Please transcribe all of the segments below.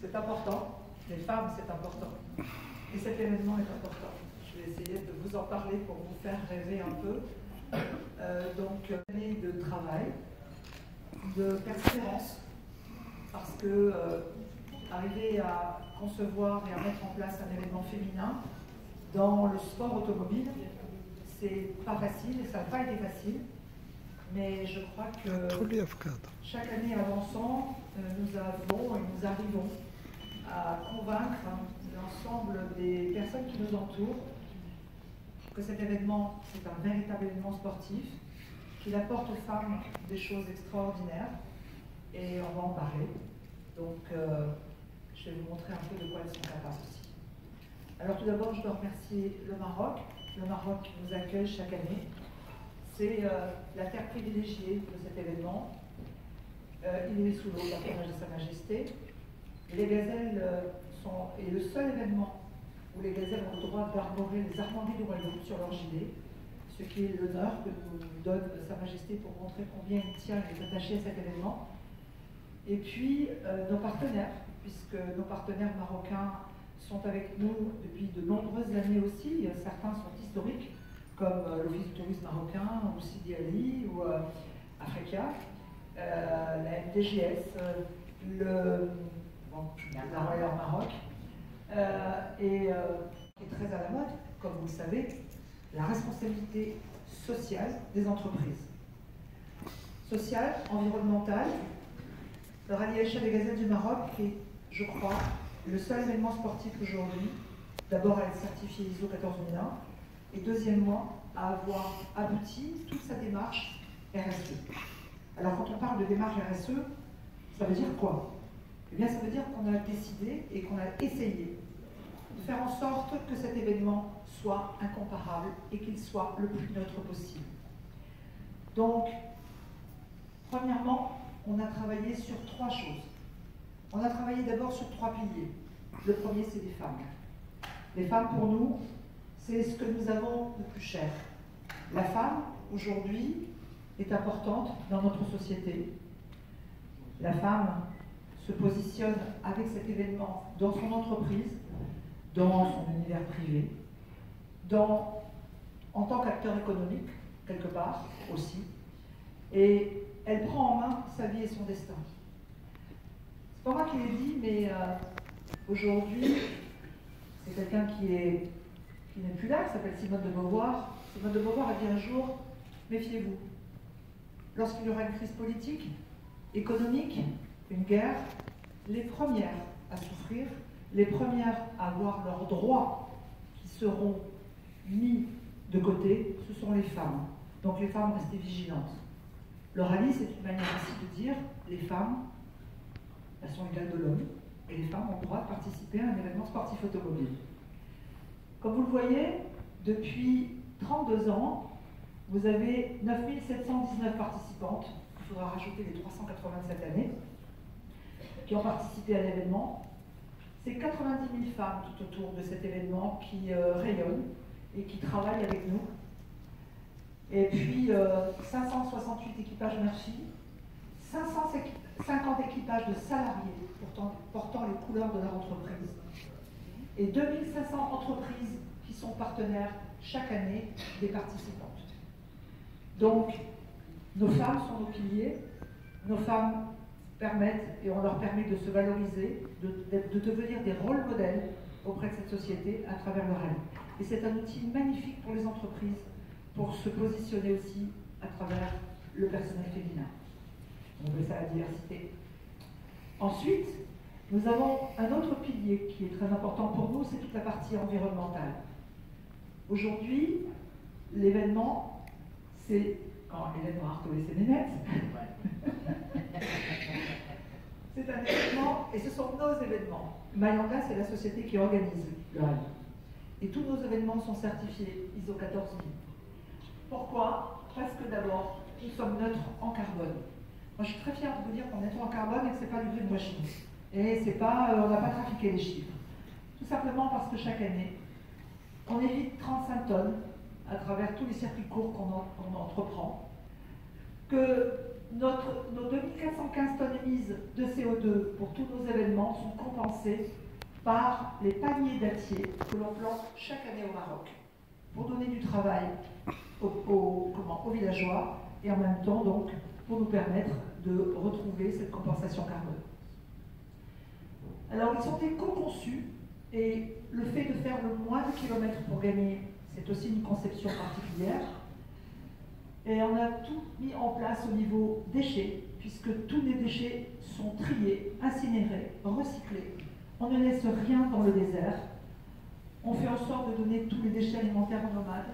c'est important. Les femmes, c'est important. Et cet événement est important. Je vais essayer de vous en parler pour vous faire rêver un peu. Donc, année de travail, de persévérance, parce que arriver à concevoir et à mettre en place un événement féminin dans le sport automobile, c'est pas facile et ça n'a pas été facile. Mais je crois que chaque année avançant, nous avons et nous arrivons à convaincre l'ensemble des personnes qui nous entourent que cet événement, c'est un véritable événement sportif, qu'il apporte aux femmes des choses extraordinaires, et on va en parler. Donc, je vais vous montrer un peu de quoi elles sont capables aussi. Alors tout d'abord, je dois remercier le Maroc qui nous accueille chaque année. C'est la terre privilégiée de cet événement. Il est sous l'eau, patronage de Sa Majesté. Les gazelles est le seul événement où les gazelles ont le droit d'arborer les armoiries du royaume sur leur gilet, ce qui est l'honneur que nous donne Sa Majesté pour montrer combien il tient et est attaché à cet événement. Et puis nos partenaires, puisque nos partenaires marocains sont avec nous depuis de nombreuses années aussi. Certains sont historiques, comme l'Office du tourisme marocain, ou Sidi Ali, ou Africa, la MDGS, la Royal Maroc, et qui est très à la mode, comme vous le savez, la responsabilité sociale des entreprises. Sociale, environnementale. Le Rallye Aïcha des Gazelles du Maroc est, je crois, le seul événement sportif aujourd'hui, d'abord à être certifié ISO 14001, et deuxièmement, à avoir abouti toute sa démarche RSE. Alors quand on parle de démarche RSE, ça veut dire quoi? Eh bien ça veut dire qu'on a décidé et qu'on a essayé de faire en sorte que cet événement soit incomparable et qu'il soit le plus neutre possible. Donc, premièrement, on a travaillé sur trois choses. On a travaillé d'abord sur trois piliers. Le premier, c'est les femmes. Les femmes, pour nous, c'est ce que nous avons de plus cher. La femme, aujourd'hui, est importante dans notre société. La femme se positionne avec cet événement dans son entreprise, dans son univers privé, en tant qu'acteur économique, quelque part aussi, et elle prend en main sa vie et son destin. C'est pas moi qui l'ai dit, mais aujourd'hui, c'est quelqu'un qui n'est plus là, qui s'appelle Simone de Beauvoir. Simone de Beauvoir a dit un jour, méfiez-vous, lorsqu'il y aura une crise politique, économique, une guerre, les premières à souffrir, les premières à avoir leurs droits qui seront mis de côté, ce sont les femmes. Donc les femmes, restez vigilantes. Le rallye, c'est une manière aussi de dire, les femmes, elles sont égales de l'homme, et les femmes ont le droit de participer à un événement sportif automobile. Comme vous le voyez, depuis 32 ans, vous avez 9719 participantes, il faudra rajouter les 380 de cette année, qui ont participé à l'événement. C'est 90 000 femmes tout autour de cet événement qui rayonnent et qui travaillent avec nous. Et puis 568 équipages merci, 550 équipages de salariés portant les couleurs de leur entreprise et 2500 entreprises qui sont partenaires chaque année des participantes. Donc, nos femmes sont nos piliers, nos femmes permettent, et on leur permet de se valoriser, de devenir des rôles modèles auprès de cette société à travers le rallye. Et c'est un outil magnifique pour les entreprises pour se positionner aussi à travers le personnel féminin. On appelle ça la diversité. Ensuite, nous avons un autre pilier qui est très important pour nous, c'est toute la partie environnementale. Aujourd'hui, l'événement, c'est, quand Hélène va retrouver ses lunettes, c'est un événement, et ce sont nos événements. Mayanga, c'est la société qui organise le rallye. Et tous nos événements sont certifiés ISO 14000. Pourquoi? Parce que d'abord, nous sommes neutres en carbone. Moi, je suis très fière de vous dire qu'on est neutre en carbone et que ce n'est pas du greenwashing. Et c'est pas, on n'a pas trafiqué les chiffres. Tout simplement parce que chaque année, on évite 35 tonnes à travers tous les circuits courts qu'on entreprend, que nos 2415 tonnes émises de CO2 pour tous nos événements sont compensées par les paniers dattiers que l'on plante chaque année au Maroc pour donner du travail aux villageois et en même temps donc pour nous permettre de retrouver cette compensation carbone. Alors ils ont été co-conçus et le fait de faire le moins de kilomètres pour gagner, c'est aussi une conception particulière. Et on a tout mis en place au niveau déchets, puisque tous les déchets sont triés, incinérés, recyclés. On ne laisse rien dans le désert. On fait en sorte de donner tous les déchets alimentaires aux nomades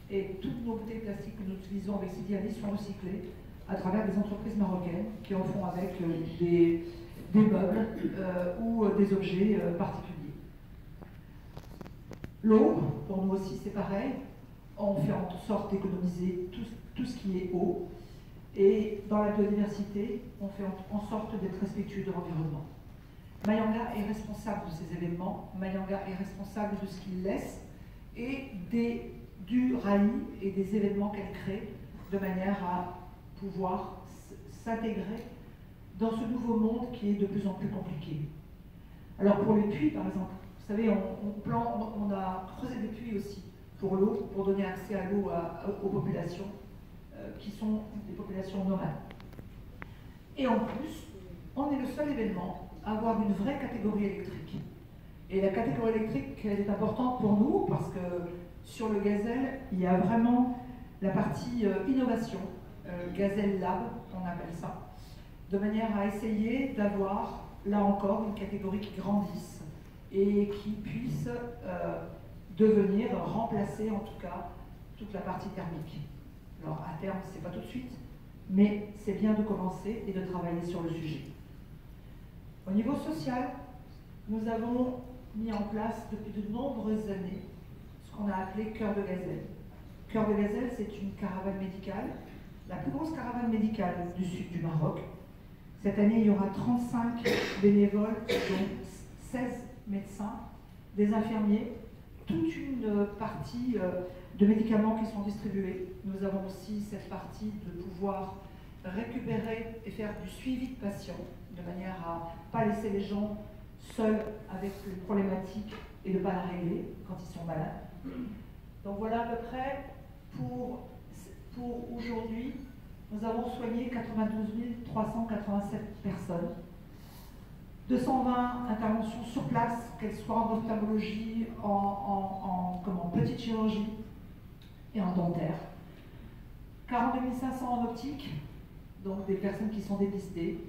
et toutes nos bouteilles plastiques que nous utilisons avec Sidiali sont recyclées à travers des entreprises marocaines qui en font avec des meubles ou des objets particuliers. L'eau, pour nous aussi, c'est pareil. On fait en sorte d'économiser tout ce qui est eau. Et dans la biodiversité, on fait en sorte d'être respectueux de l'environnement. Mayanga est responsable de ces événements. Mayanga est responsable de ce qu'il laisse et du rallye et des événements qu'elle crée de manière à pouvoir s'intégrer dans ce nouveau monde qui est de plus en plus compliqué. Alors pour les puits, par exemple, vous savez, on a creusé des puits aussi pour l'eau, pour donner accès à l'eau aux populations qui sont des populations nomades. Et en plus, on est le seul événement à avoir une vraie catégorie électrique. Et la catégorie électrique, elle est importante pour nous parce que sur le Gazelle, il y a vraiment la partie innovation, Gazelle Lab, on appelle ça, de manière à essayer d'avoir, là encore, une catégorie qui grandisse et qui puisse devenir, remplacer en tout cas, toute la partie thermique. Alors à terme, c'est pas tout de suite, mais c'est bien de commencer et de travailler sur le sujet. Au niveau social, nous avons mis en place depuis de nombreuses années ce qu'on a appelé Cœur de Gazelle. Cœur de Gazelle, c'est une caravane médicale, la plus grosse caravane médicale du sud du Maroc. Cette année, il y aura 35 bénévoles, dont 16 médecins, des infirmiers, toute une partie de médicaments qui sont distribués. Nous avons aussi cette partie de pouvoir récupérer et faire du suivi de patients, de manière à ne pas laisser les gens seuls avec les problématiques et de ne pas la régler quand ils sont malades. Donc voilà à peu près pour aujourd'hui. Nous avons soigné 92 387 personnes, 220 interventions sur place, qu'elles soient en ophtalmologie, en petite chirurgie et en dentaire, 42 500 en optique, donc des personnes qui sont dépistées,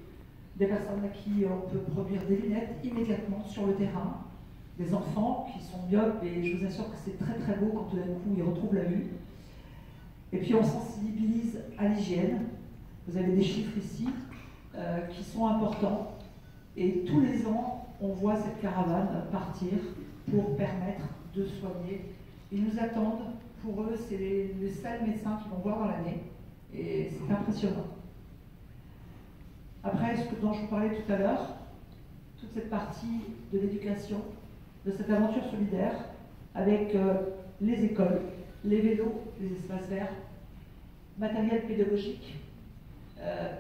des personnes à qui on peut produire des lunettes immédiatement sur le terrain, des enfants qui sont myopes, et je vous assure que c'est très très beau quand tout d'un coup ils retrouvent la vue. Et puis on sensibilise à l'hygiène. Vous avez des chiffres ici qui sont importants. Et tous les ans, on voit cette caravane partir pour permettre de soigner. Ils nous attendent. Pour eux, c'est les seuls médecins qu'ils vont voir dans l'année. Et c'est impressionnant. Après, ce dont je vous parlais tout à l'heure, toute cette partie de l'éducation, de cette aventure solidaire, avec les écoles, les vélos, les espaces verts, matériel pédagogique,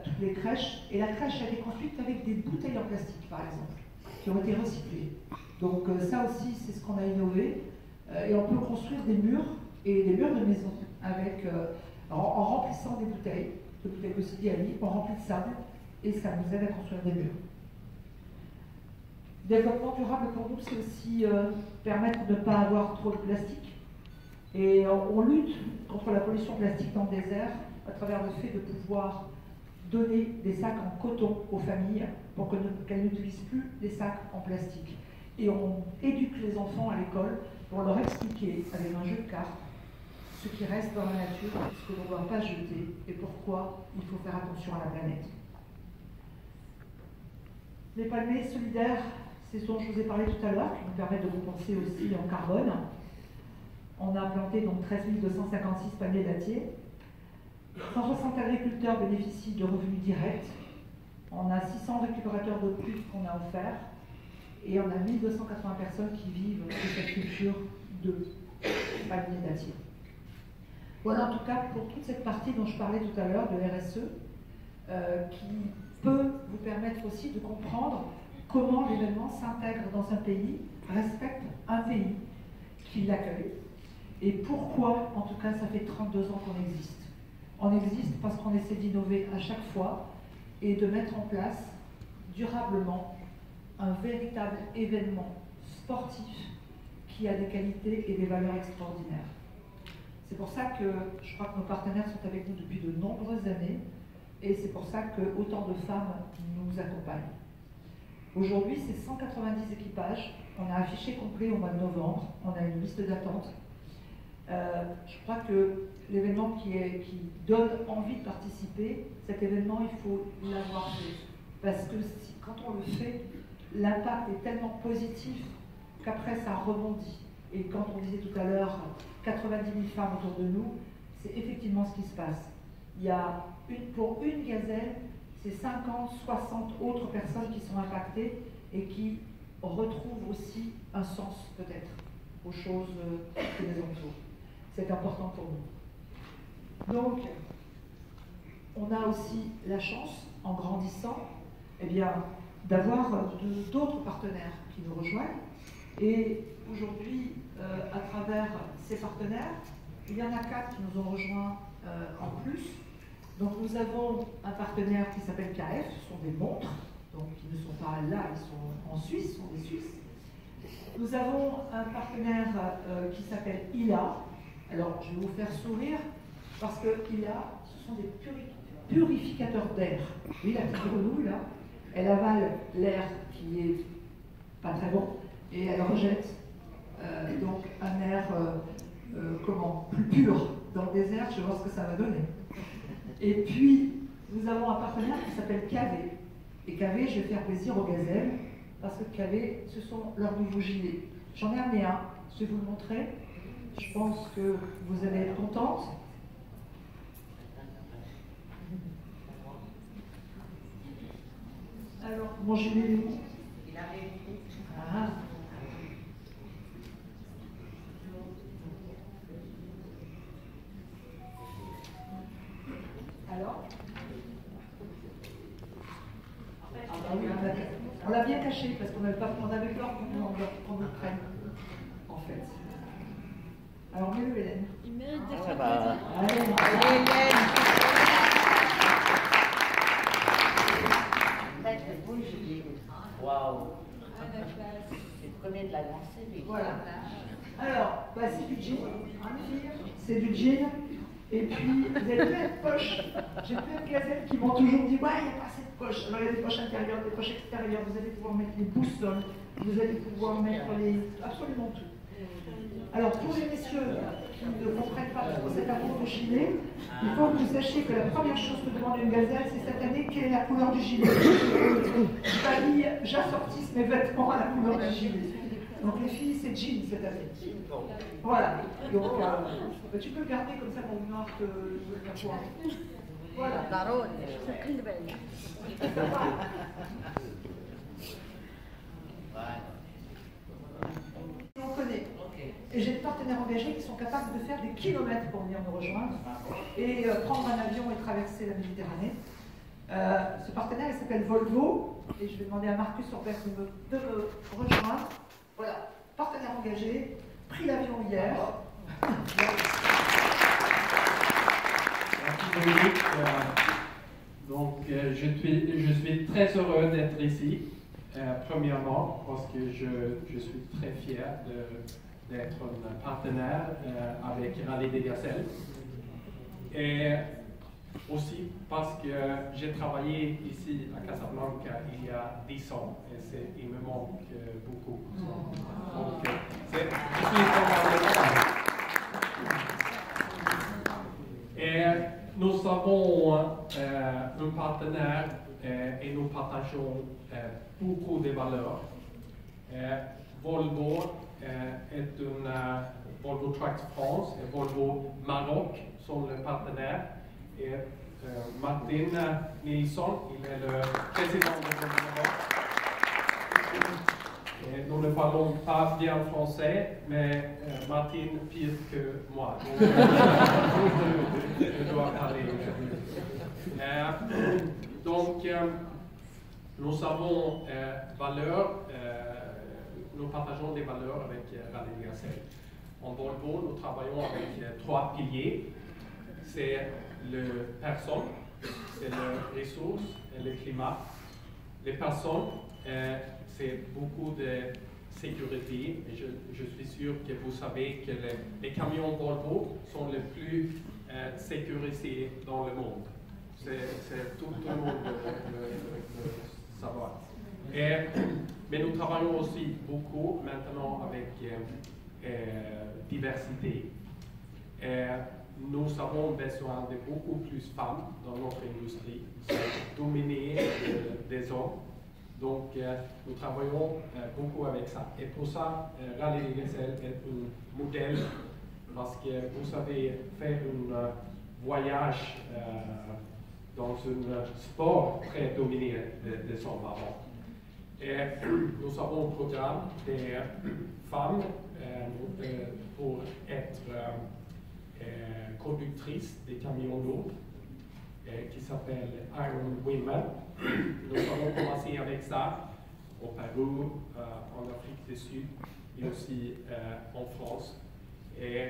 toutes les crèches. Et la crèche a été construite avec des bouteilles en plastique, par exemple, qui ont été recyclées. Donc ça aussi, c'est ce qu'on a innové. Et on peut construire des murs, et des murs de maison, avec, en remplissant des bouteilles de Sidiali, on remplit de sable, et ça nous aide à construire des murs. Développement durable pour nous, c'est aussi permettre de ne pas avoir trop de plastique. Et on lutte contre la pollution plastique dans le désert à travers le fait de pouvoir donner des sacs en coton aux familles pour qu'elles n'utilisent plus des sacs en plastique. Et on éduque les enfants à l'école pour leur expliquer, avec un jeu de cartes, ce qui reste dans la nature, ce que l'on ne doit pas jeter et pourquoi il faut faire attention à la planète. Les palmiers solidaires, c'est ce dont je vous ai parlé tout à l'heure, qui nous permettent de compenser aussi en carbone. On a planté donc 13 256 palmiers dattiers. 160 agriculteurs bénéficient de revenus directs. On a 600 récupérateurs de plus qu'on a offerts. Et on a 1280 personnes qui vivent de cette culture de palmiers dattiers. Voilà en tout cas pour toute cette partie dont je parlais tout à l'heure de RSE. qui peut vous permettre aussi de comprendre comment l'événement s'intègre dans un pays, respecte un pays qui l'accueille, et pourquoi, en tout cas, ça fait 32 ans qu'on existe. On existe parce qu'on essaie d'innover à chaque fois et de mettre en place durablement un véritable événement sportif qui a des qualités et des valeurs extraordinaires. C'est pour ça que je crois que nos partenaires sont avec nous depuis de nombreuses années et c'est pour ça que autant de femmes nous accompagnent. Aujourd'hui, c'est 190 équipages. On a un fichier complet au mois de novembre. On a une liste d'attente. Je crois que l'événement qui donne envie de participer, cet événement, il faut l'avoir fait. Parce que quand on le fait, l'impact est tellement positif qu'après ça rebondit. Et quand on disait tout à l'heure 90 000 femmes autour de nous, c'est effectivement ce qui se passe. Il y a pour une gazelle, c'est 50, 60 autres personnes qui sont impactées et qui retrouvent aussi un sens peut-être aux choses qui les entourent. C'est important pour nous. Donc, on a aussi la chance, en grandissant, eh bien, d'avoir d'autres partenaires qui nous rejoignent. Et aujourd'hui, à travers ces partenaires, il y en a 4 qui nous ont rejoints en plus. Donc nous avons un partenaire qui s'appelle KF, ce sont des montres, donc ils ne sont pas là, ils sont en Suisse, ce sont des Suisses. Nous avons un partenaire qui s'appelle ILA. Alors je vais vous faire sourire parce que ILA, ce sont des purificateurs d'air. Oui, la petite grenouille là, elle avale l'air qui est pas très bon et elle rejette donc un air plus pur dans le désert. Je vais voir ce que ça va donner. Et puis, nous avons un partenaire qui s'appelle KV. Et KV, je vais faire plaisir aux gazelles, parce que KV, ce sont leurs nouveaux gilets. J'en ai amené un, je vais vous le montrer. Je pense que vous allez être contente. Alors, mon gilet est où? Il arrive. Ah. Alors on l'a bien caché parce qu'on avait peur qu'on nous le prenne, en fait. Alors, mets-le, Hélène. Il mérite d'être Allez, Hélène. C'est beau le gilet. Waouh. C'est le premier de la lancée. Voilà. Alors, bah, c'est du jean. C'est du jean. Et puis, vous avez plein de poches. J'ai plein de gazelles qui m'ont toujours dit « Ouais, il n'y a pas assez de poches. » Alors, il y a des poches intérieures, des poches extérieures. Vous allez pouvoir mettre les boussoles. Vous allez pouvoir mettre absolument tout. Alors, pour les messieurs qui ne comprennent pas trop cet amour au gilet, il faut que vous sachiez que la première chose que demande une gazelle, c'est cette année, quelle est la couleur du gilet. J'assortisse mes vêtements à la couleur du gilet. Donc les filles, c'est jean cette année. Voilà. Donc, tu peux le garder comme ça pour une marque de quoi. Voilà. On connaît. Et j'ai des partenaires engagés qui sont capables de faire des kilomètres pour venir nous rejoindre et prendre un avion et traverser la Méditerranée. Ce partenaire, il s'appelle Volvo, et je vais demander à Marcus Orbert de me rejoindre. Voilà, partenaire engagé, pris l'avion hier. Merci Dominique. Donc, je suis très heureux d'être ici, premièrement, parce que je suis très fier d'être un partenaire avec Rallye des Gazelles. Et aussi parce que j'ai travaillé ici à Casablanca il y a 10 ans et il me manque beaucoup. Donc, je suis vraiment. Et nous avons un partenaire et nous partageons beaucoup de valeurs. Volvo est Volvo Trucks France et Volvo Maroc sont les partenaires. Et Martin Nilsson, il est le président de Volvo Maroc. Et nous ne parlons pas bien français, mais Martine pire que moi. Donc, je dois parler. Nous avons valeurs, nous partageons des valeurs avec Rallye des Gazelles. En Volvo, nous travaillons avec 3 piliers. C'est le personne, c'est les ressources et le climat. Les personnes, c'est beaucoup de sécurité. Et je suis sûr que vous savez que les camions Volvo sont les plus sécurisés dans le monde. C'est tout le monde le savoir. Mais nous travaillons aussi beaucoup maintenant avec diversité. Nous avons besoin de beaucoup plus de femmes dans notre industrie. C'est dominé des hommes. Donc, nous travaillons beaucoup avec ça. Et pour ça, Rallye des Gazelles est un modèle parce que vous savez faire un voyage dans un sport très dominé des hommes avant. Et nous avons un programme des femmes pour être conductrices des camions lourds qui s'appelle Iron Women. Nous avons commencé avec ça au Pérou, en Afrique du Sud et aussi en France. Et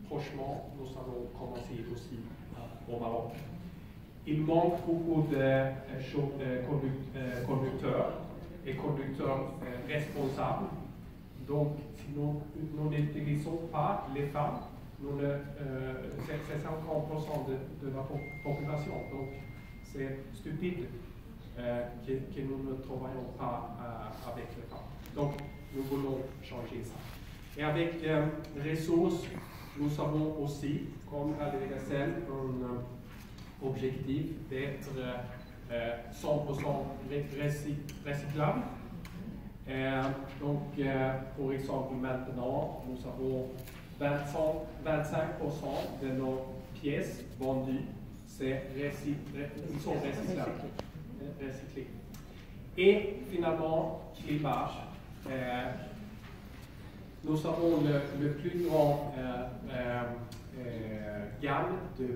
prochainement, nous allons commencer aussi au Maroc. Il manque beaucoup de conducteurs et conducteurs responsables. Donc, si nous n'utilisons pas les femmes, c'est 50% de la population. Donc, c'est stupide que nous ne travaillons pas avec les femmes. Donc, nous voulons changer ça. Et avec les ressources, nous avons aussi, comme Rallye des Gazelles, un objectif d'être 100% recyclable. Donc, pour exemple, maintenant, nous avons 25% de nos pièces vendues, ils sont recyclés. Et finalement, climat. Nous avons le plus grand gamme de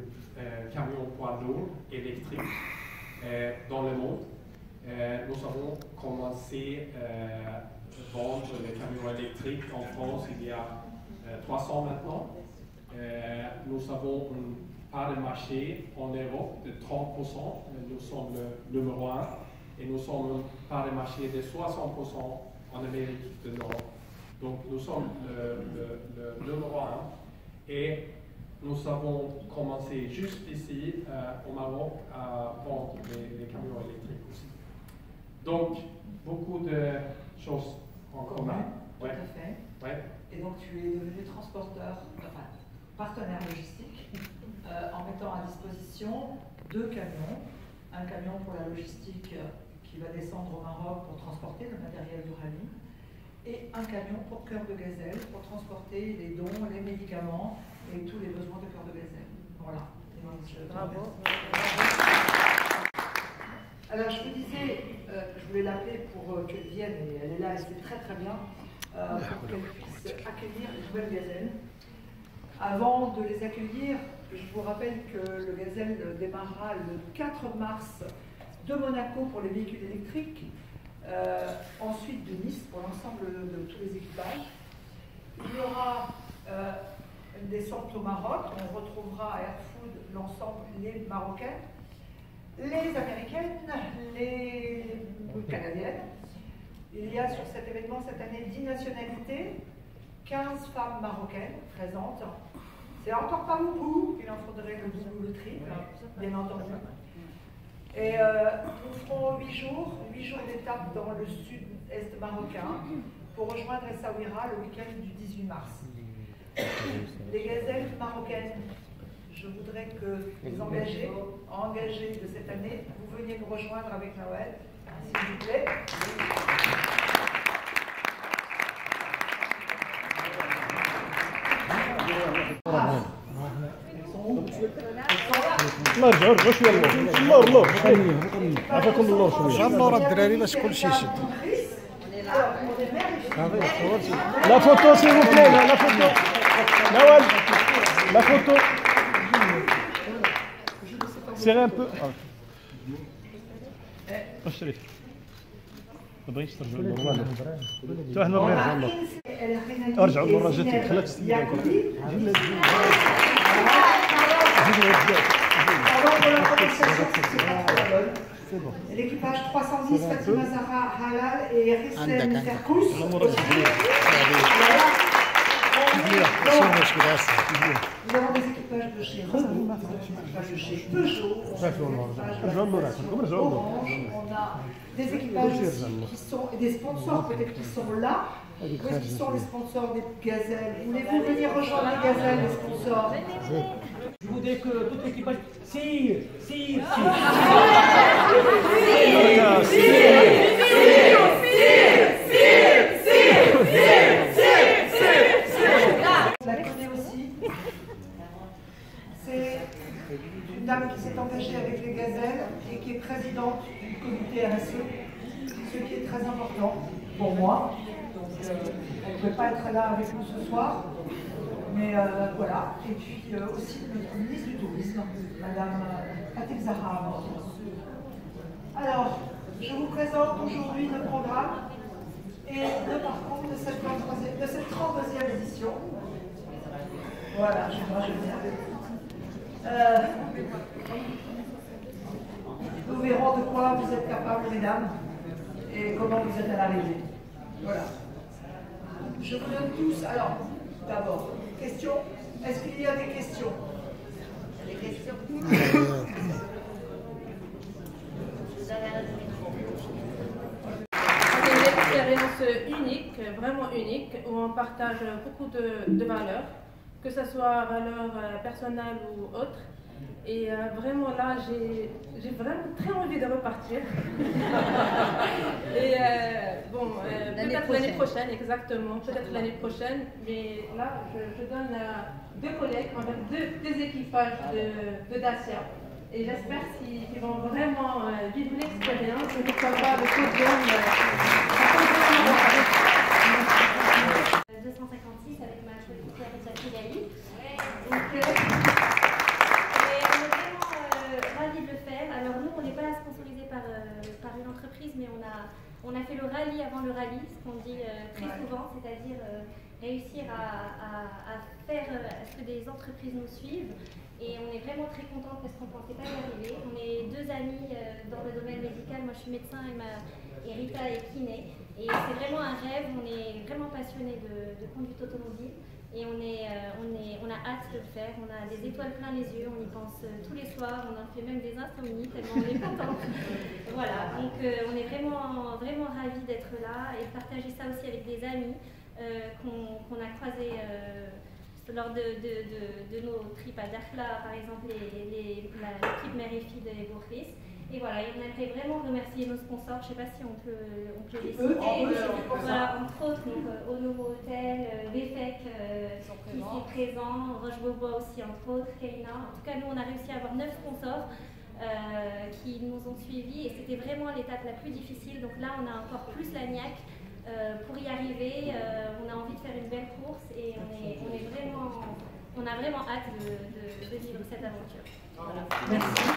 camions poids lourds électriques dans le monde. Nous avons commencé à vendre les camions électriques en France il y a 300 maintenant. Nous avons une part de marché en Europe de 30%. Nous sommes le numéro 1. Et nous sommes une part de marché de 60% en Amérique du Nord. Donc nous sommes le numéro 1. Et nous avons commencé juste ici au Maroc à vendre les camions électriques aussi. Donc, beaucoup de choses en commun. Tout à fait. Ouais. Et donc, tu es devenu transporteur, enfin, partenaire logistique, en mettant à disposition 2 camions. Un camion pour la logistique qui va descendre au Maroc pour transporter le matériel du rallye, et un camion pour Cœur de Gazelle pour transporter les dons, les médicaments et tous les besoins de Cœur de Gazelle. Voilà. Bravo. Alors, je vous disais, je voulais l'appeler pour qu'elle vienne, et elle est là, et c'est très très bien, pour qu'elle puisse accueillir les nouvelles gazelles. Avant de les accueillir, je vous rappelle que le Gazelle démarrera le 4 mars de Monaco pour les véhicules électriques, ensuite de Nice pour l'ensemble de tous les équipages. Il y aura une descente au Maroc, on retrouvera à Airfood l'ensemble, les Marocaines, les Américaines, les Canadiennes. Il y a sur cet événement cette année 10 nationalités, 15 femmes marocaines présentes. C'est encore pas beaucoup, il en faudrait le double ou le triple, bien entendu. Et nous ferons 8 jours d'étape dans le sud-est marocain pour rejoindre Essaouira le week-end du 18 mars. Les gazelles marocaines, je voudrais que les engagés de cette année, vous veniez nous rejoindre avec Noël, s'il vous plaît. الله يرجعوا شويه اللور عافاكم اللور شويه اللور الدراري باش كلشي يشد Alors, on est mère et fille. La photo, s'il vous plaît, la photo. Nawal, la photo. Serrez un peu. ارجعوا المره الجايه خليك تستنى L'équipage 310 Fatima Zahra Halal et Rislem Ferkous. Nous avons des équipages de chez Renault, des équipages de chez Peugeot, on a des équipages qui sont, et des sponsors peut-être qui sont là. Où est-ce qu'ils sont les sponsors des gazelles? Voulez-vous venir rejoindre les gazelles, les sponsors? Je voudrais que tout l'équipage... Si. Je la connais aussi. C'est une dame qui s'est engagée avec les gazelles et qui est présidente du comité RSE, ce qui est très important pour moi. Donc, elle ne peut pas être là avec nous ce soir, mais voilà. Et puis aussi notre ministre du Tourisme, Madame Fatima Zahra. Alors, je vous présente aujourd'hui le programme et le parcours de cette 32e édition. Voilà, je vais nous verrons de quoi vous êtes capables, mesdames, et comment vous êtes à l'arrivée. Voilà. Je vous donne tous. Alors, d'abord, questions. Est-ce qu'il y a des questions? Des questions? C'est une expérience unique, vraiment unique, où on partage beaucoup de valeurs, que ce soit valeurs personnelles ou autres. Et vraiment là, j'ai vraiment très envie de repartir. Et bon, peut-être l'année prochaine, exactement, peut-être l'année prochaine. Mais là, je donne deux collègues, en fait, deux équipages de Dacia. Et j'espère qu'ils vont vraiment vivre l'expérience et pourquoi pas le podium. 256 avec ma coéquipière Rita Kigali. Donc, on est vraiment ravis de le faire. Alors nous, on n'est pas sponsorisé par une entreprise, mais on a fait le rallye avant le rallye, ce qu'on dit très souvent, c'est-à-dire réussir à faire à ce que des entreprises nous suivent. Et on est vraiment très contents parce qu'on ne pensait pas y arriver. On est deux amis dans le domaine médical. Moi, je suis médecin et Rita est kiné. Et c'est vraiment un rêve. On est vraiment passionnés de conduite automobile. Et on a hâte de le faire. On a des étoiles plein les yeux. On y pense tous les soirs. On en fait même des insomnies tellement on est contents. Voilà. Donc, on est vraiment, vraiment ravis d'être là et de partager ça aussi avec des amis qu'on a croisés lors de nos trips à Dakhla, par exemple, l'équipe mère et fille de Bourris. Et voilà, on aimerait vraiment remercier nos sponsors. Je ne sais pas si on peut les citer. Voilà, entre autres, donc, Onomo Hotel, VFEC qui sont présents, Roche-Beaubois aussi, entre autres, Keina. En tout cas, nous, on a réussi à avoir 9 sponsors qui nous ont suivis et c'était vraiment l'étape la plus difficile. Donc là, on a encore plus la niaque. Pour y arriver, on a envie de faire une belle course et on a vraiment hâte de vivre cette aventure. Voilà. Merci.